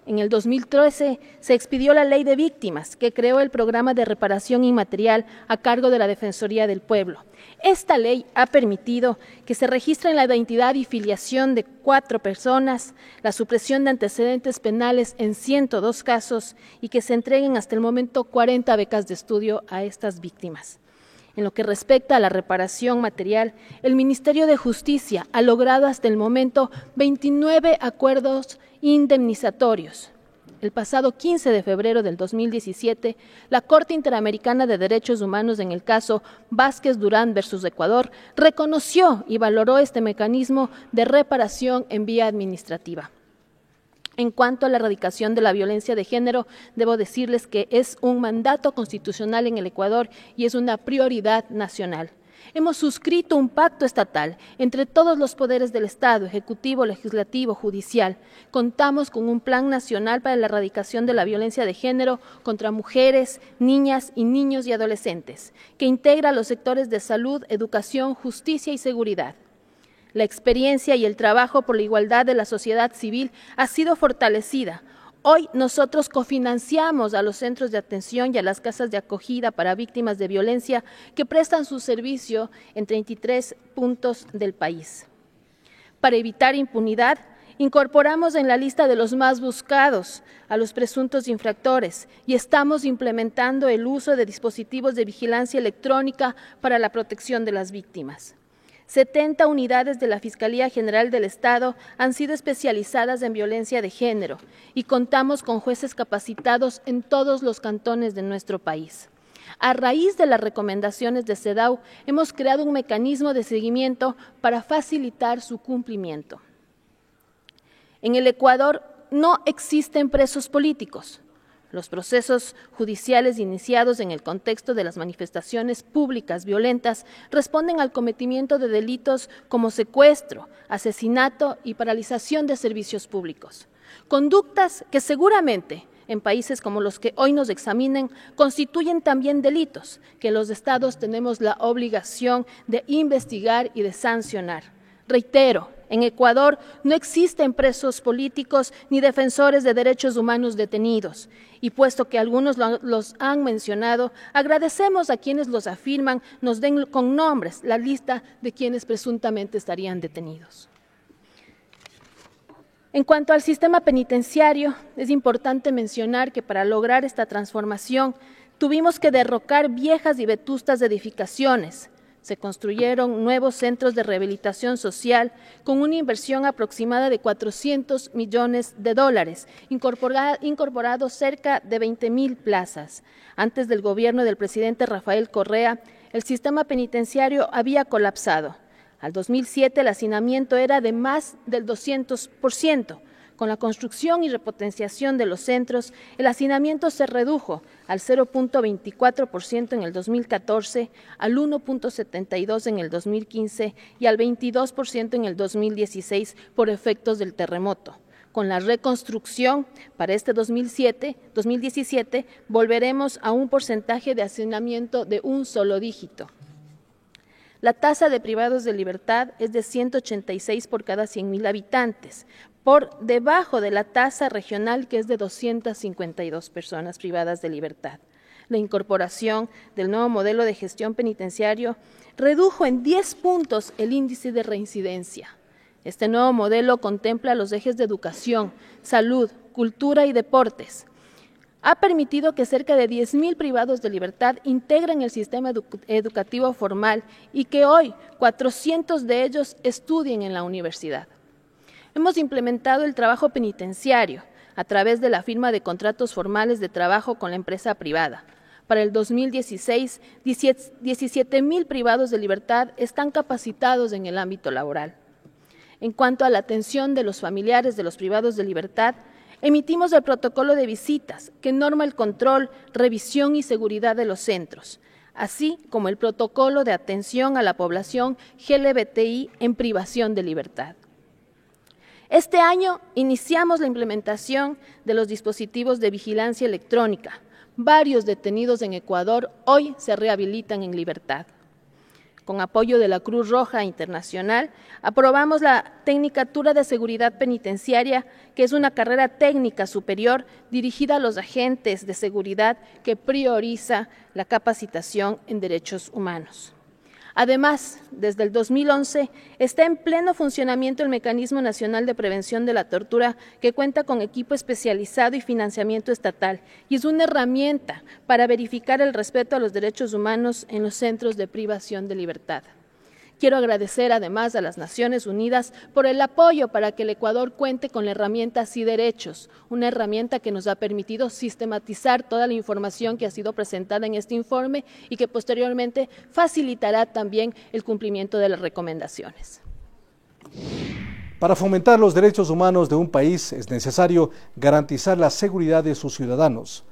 En el 2013 se expidió la Ley de Víctimas, que creó el programa de reparación inmaterial a cargo de la Defensoría del Pueblo. Esta ley ha permitido que se registren la identidad y filiación de 4 personas, la supresión de antecedentes penales en 102 casos y que se entreguen hasta el momento 40 becas de estudio a estas víctimas. En lo que respecta a la reparación material, el Ministerio de Justicia ha logrado hasta el momento 29 acuerdos indemnizatorios. El pasado 15 de febrero del 2017, la Corte Interamericana de Derechos Humanos en el caso Vázquez Durán versus Ecuador reconoció y valoró este mecanismo de reparación en vía administrativa. En cuanto a la erradicación de la violencia de género, debo decirles que es un mandato constitucional en el Ecuador y es una prioridad nacional. Hemos suscrito un pacto estatal entre todos los poderes del Estado, ejecutivo, legislativo, judicial. Contamos con un plan nacional para la erradicación de la violencia de género contra mujeres, niñas y niños y adolescentes, que integra los sectores de salud, educación, justicia y seguridad. La experiencia y el trabajo por la igualdad de la sociedad civil ha sido fortalecida. Hoy nosotros cofinanciamos a los centros de atención y a las casas de acogida para víctimas de violencia que prestan su servicio en 33 puntos del país. Para evitar impunidad, Incorporamos en la lista de los más buscados a los presuntos infractores y estamos implementando el uso de dispositivos de vigilancia electrónica para la protección de las víctimas. 70 unidades de la Fiscalía General del Estado han sido especializadas en violencia de género y contamos con jueces capacitados en todos los cantones de nuestro país. A raíz de las recomendaciones de CEDAW, hemos creado un mecanismo de seguimiento para facilitar su cumplimiento. En el Ecuador no existen presos políticos. Los procesos judiciales iniciados en el contexto de las manifestaciones públicas violentas responden al cometimiento de delitos como secuestro, asesinato y paralización de servicios públicos. Conductas que seguramente en países como los que hoy nos examinen constituyen también delitos que los estados tenemos la obligación de investigar y de sancionar. Reitero, en Ecuador no existen presos políticos ni defensores de derechos humanos detenidos. Y puesto que algunos los han mencionado, agradecemos a quienes los afirman, nos den con nombres la lista de quienes presuntamente estarían detenidos. En cuanto al sistema penitenciario, es importante mencionar que para lograr esta transformación tuvimos que derrocar viejas y vetustas edificaciones. Se construyeron nuevos centros de rehabilitación social con una inversión aproximada de $400 millones, incorporados cerca de 20,000 plazas. Antes del gobierno del presidente Rafael Correa, el sistema penitenciario había colapsado. Al 2007 el hacinamiento era de más del 200%. Con la construcción y repotenciación de los centros, el hacinamiento se redujo al 0.24% en el 2014, al 1.72% en el 2015 y al 22% en el 2016 por efectos del terremoto. Con la reconstrucción para este 2017 volveremos a un porcentaje de hacinamiento de un solo dígito. La tasa de privados de libertad es de 186 por cada 100,000 habitantes, por debajo de la tasa regional que es de 252 personas privadas de libertad. La incorporación del nuevo modelo de gestión penitenciario redujo en 10 puntos el índice de reincidencia. Este nuevo modelo contempla los ejes de educación, salud, cultura y deportes. Ha permitido que cerca de 10,000 privados de libertad integren el sistema educativo formal y que hoy 400 de ellos estudien en la universidad. Hemos implementado el trabajo penitenciario a través de la firma de contratos formales de trabajo con la empresa privada. Para el 2016, 17,000 privados de libertad están capacitados en el ámbito laboral. En cuanto a la atención de los familiares de los privados de libertad, emitimos el protocolo de visitas que norma el control, revisión y seguridad de los centros, así como el protocolo de atención a la población LGBTI en privación de libertad. Este año iniciamos la implementación de los dispositivos de vigilancia electrónica. Varios detenidos en Ecuador hoy se rehabilitan en libertad. Con apoyo de la Cruz Roja Internacional, aprobamos la Tecnicatura de Seguridad Penitenciaria, que es una carrera técnica superior dirigida a los agentes de seguridad que prioriza la capacitación en derechos humanos. Además, desde el 2011 está en pleno funcionamiento el Mecanismo Nacional de Prevención de la Tortura, que cuenta con equipo especializado y financiamiento estatal, y es una herramienta para verificar el respeto a los derechos humanos en los centros de privación de libertad. Quiero agradecer además a las Naciones Unidas por el apoyo para que el Ecuador cuente con la herramienta Sí Derechos, una herramienta que nos ha permitido sistematizar toda la información que ha sido presentada en este informe y que posteriormente facilitará también el cumplimiento de las recomendaciones. Para fomentar los derechos humanos de un país es necesario garantizar la seguridad de sus ciudadanos.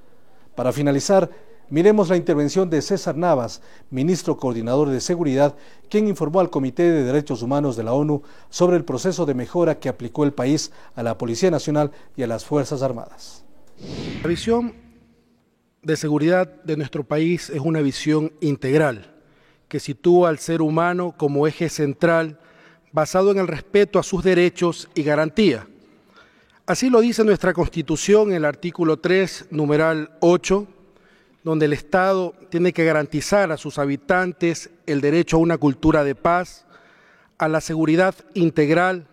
Para finalizar, miremos la intervención de César Navas, ministro coordinador de Seguridad, quien informó al Comité de Derechos Humanos de la ONU sobre el proceso de mejora que aplicó el país a la Policía Nacional y a las Fuerzas Armadas. La visión de seguridad de nuestro país es una visión integral, que sitúa al ser humano como eje central, basado en el respeto a sus derechos y garantía. Así lo dice nuestra Constitución en el artículo 3, numeral 8, donde el Estado tiene que garantizar a sus habitantes el derecho a una cultura de paz, a la seguridad integral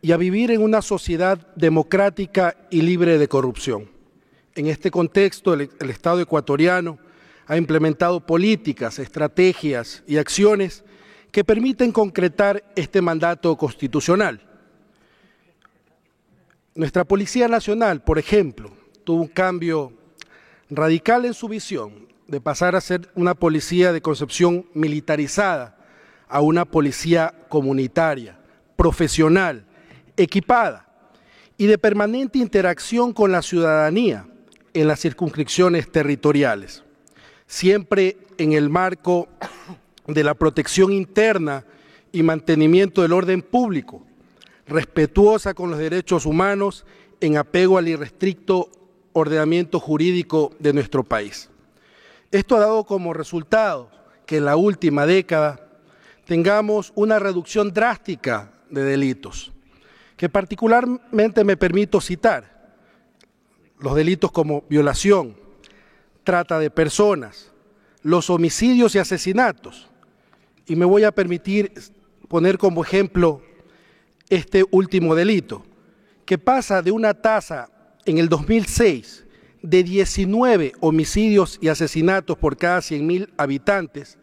y a vivir en una sociedad democrática y libre de corrupción. En este contexto, el Estado ecuatoriano ha implementado políticas, estrategias y acciones que permiten concretar este mandato constitucional. Nuestra Policía Nacional, por ejemplo, tuvo un cambio radical en su visión de pasar a ser una policía de concepción militarizada a una policía comunitaria, profesional, equipada y de permanente interacción con la ciudadanía en las circunscripciones territoriales, siempre en el marco de la protección interna y mantenimiento del orden público, respetuosa con los derechos humanos en apego al irrestricto ordenamiento jurídico de nuestro país. Esto ha dado como resultado que en la última década tengamos una reducción drástica de delitos, que particularmente me permito citar los delitos como violación, trata de personas, los homicidios y asesinatos. Y me voy a permitir poner como ejemplo este último delito, que pasa de una tasa en el 2006 de 19 homicidios y asesinatos por cada 100.000 habitantes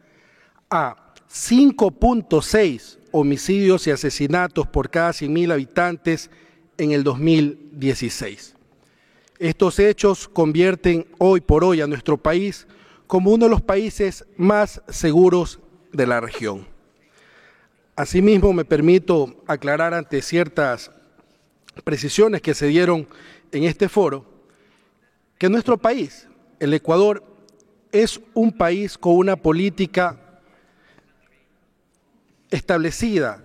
a 5.6 homicidios y asesinatos por cada 100.000 habitantes en el 2016. Estos hechos convierten hoy por hoy a nuestro país como uno de los países más seguros de la región. Asimismo, me permito aclarar ante ciertas precisiones que se dieron en este foro, que nuestro país, el Ecuador, es un país con una política establecida,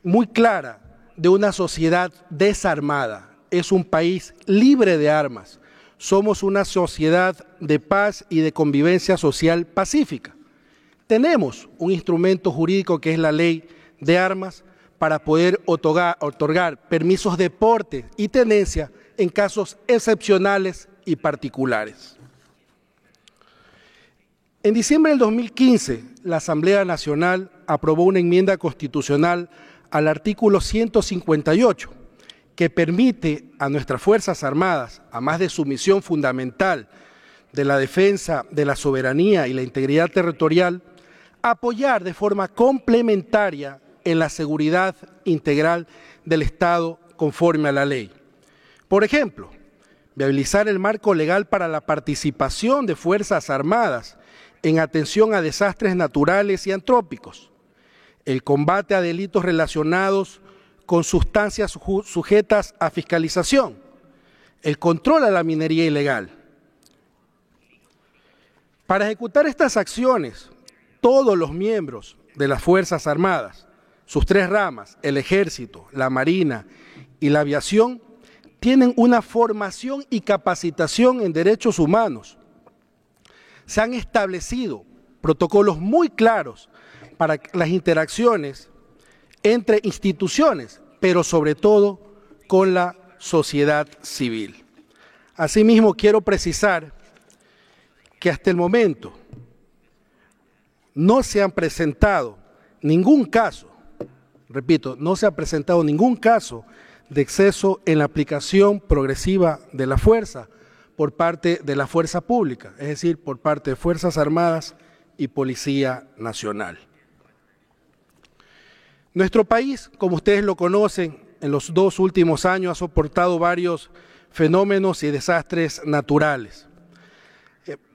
muy clara, de una sociedad desarmada. Es un país libre de armas. Somos una sociedad de paz y de convivencia social pacífica. Tenemos un instrumento jurídico que es la ley de armas para poder otorgar permisos de porte y tenencia en casos excepcionales y particulares. En diciembre del 2015, la Asamblea Nacional aprobó una enmienda constitucional al artículo 158, que permite a nuestras Fuerzas Armadas, a más de su misión fundamental de la defensa de la soberanía y la integridad territorial, apoyar de forma complementaria en la seguridad integral del Estado conforme a la ley. Por ejemplo, viabilizar el marco legal para la participación de Fuerzas Armadas en atención a desastres naturales y antrópicos, el combate a delitos relacionados con sustancias sujetas a fiscalización, el control a la minería ilegal. Para ejecutar estas acciones, todos los miembros de las Fuerzas Armadas, sus tres ramas, el Ejército, la Marina y la Aviación, tienen una formación y capacitación en derechos humanos. Se han establecido protocolos muy claros para las interacciones entre instituciones, pero sobre todo con la sociedad civil. Asimismo, quiero precisar que hasta el momento no se han presentado ningún caso, repito, no se ha presentado ningún caso de exceso en la aplicación progresiva de la fuerza por parte de la fuerza pública, es decir, por parte de Fuerzas Armadas y Policía Nacional. Nuestro país, como ustedes lo conocen, en los 2 últimos años ha soportado varios fenómenos y desastres naturales.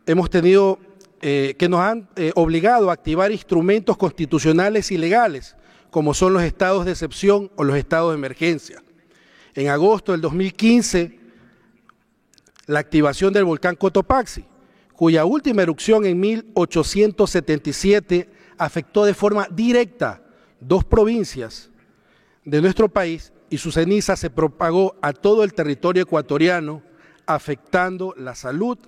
Hemos tenido que nos han obligado a activar instrumentos constitucionales y legales, como son los estados de excepción o los estados de emergencia. En agosto del 2015, la activación del volcán Cotopaxi, cuya última erupción en 1877 afectó de forma directa 2 provincias de nuestro país y su ceniza se propagó a todo el territorio ecuatoriano, afectando la salud,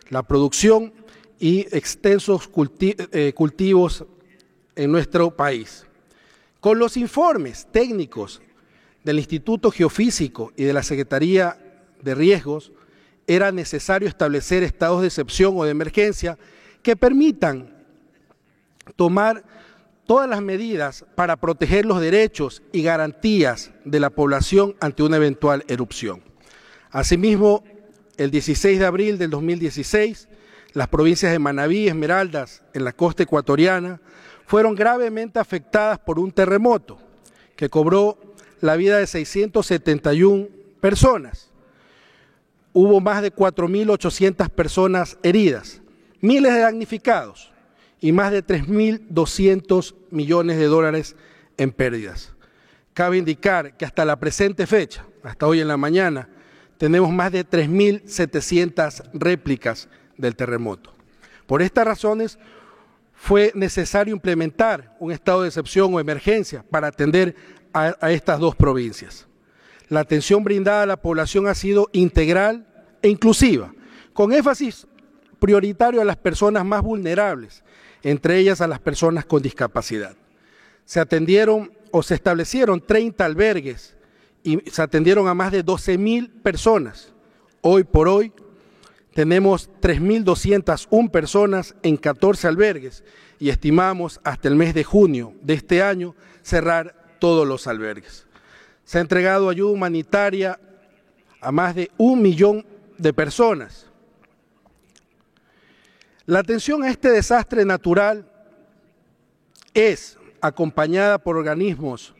la producción y extensos cultivos en nuestro país. Con los informes técnicos del Instituto Geofísico y de la Secretaría de Riesgos, era necesario establecer estados de excepción o de emergencia que permitan tomar todas las medidas para proteger los derechos y garantías de la población ante una eventual erupción. Asimismo, el 16 de abril del 2016, las provincias de Manabí y Esmeraldas, en la costa ecuatoriana, fueron gravemente afectadas por un terremoto que cobró la vida de 671 personas. Hubo más de 4.800 personas heridas, miles de damnificados y más de 3.200 millones de dólares en pérdidas. Cabe indicar que hasta la presente fecha, hasta hoy en la mañana, tenemos más de 3.700 réplicas del terremoto. Por estas razones, fue necesario implementar un estado de excepción o emergencia para atender a estas dos provincias. La atención brindada a la población ha sido integral e inclusiva, con énfasis prioritario a las personas más vulnerables, entre ellas a las personas con discapacidad. Se atendieron o se establecieron 30 albergues y se atendieron a más de 12.000 personas. Hoy por hoy tenemos 3.201 personas en 14 albergues y estimamos hasta el mes de junio de este año cerrar todos los albergues. Se ha entregado ayuda humanitaria a más de 1 millón de personas. La atención a este desastre natural es acompañada por organismos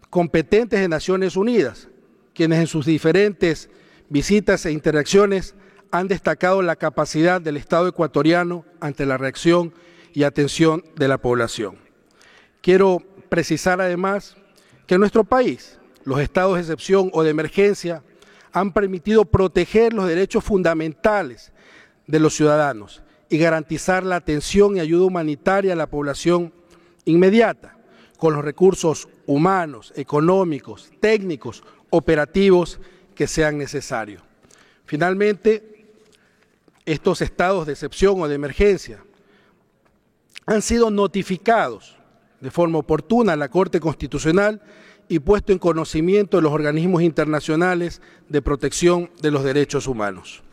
competentes de Naciones Unidas, quienes en sus diferentes visitas e interacciones han destacado la capacidad del Estado ecuatoriano ante la reacción y atención de la población. Quiero precisar además que en nuestro país los estados de excepción o de emergencia han permitido proteger los derechos fundamentales de los ciudadanos y garantizar la atención y ayuda humanitaria a la población inmediata, con los recursos humanos, económicos, técnicos, operativos que sean necesarios. Finalmente, estos estados de excepción o de emergencia han sido notificados de forma oportuna a la Corte Constitucional y puesto en conocimiento de los organismos internacionales de protección de los derechos humanos.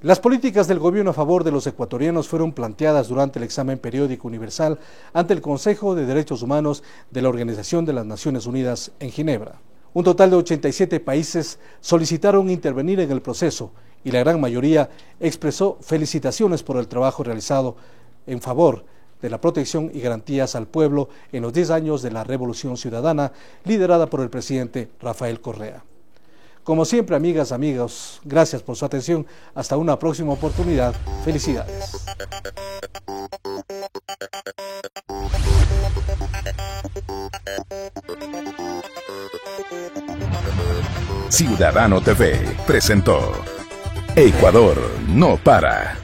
Las políticas del gobierno a favor de los ecuatorianos fueron planteadas durante el examen periódico universal ante el Consejo de Derechos Humanos de la Organización de las Naciones Unidas en Ginebra. Un total de 87 países solicitaron intervenir en el proceso y la gran mayoría expresó felicitaciones por el trabajo realizado en favor de la protección y garantías al pueblo en los 10 años de la Revolución Ciudadana liderada por el presidente Rafael Correa. Como siempre, amigas, amigos, gracias por su atención. Hasta una próxima oportunidad. Felicidades. Ciudadano TV presentó Ecuador no para.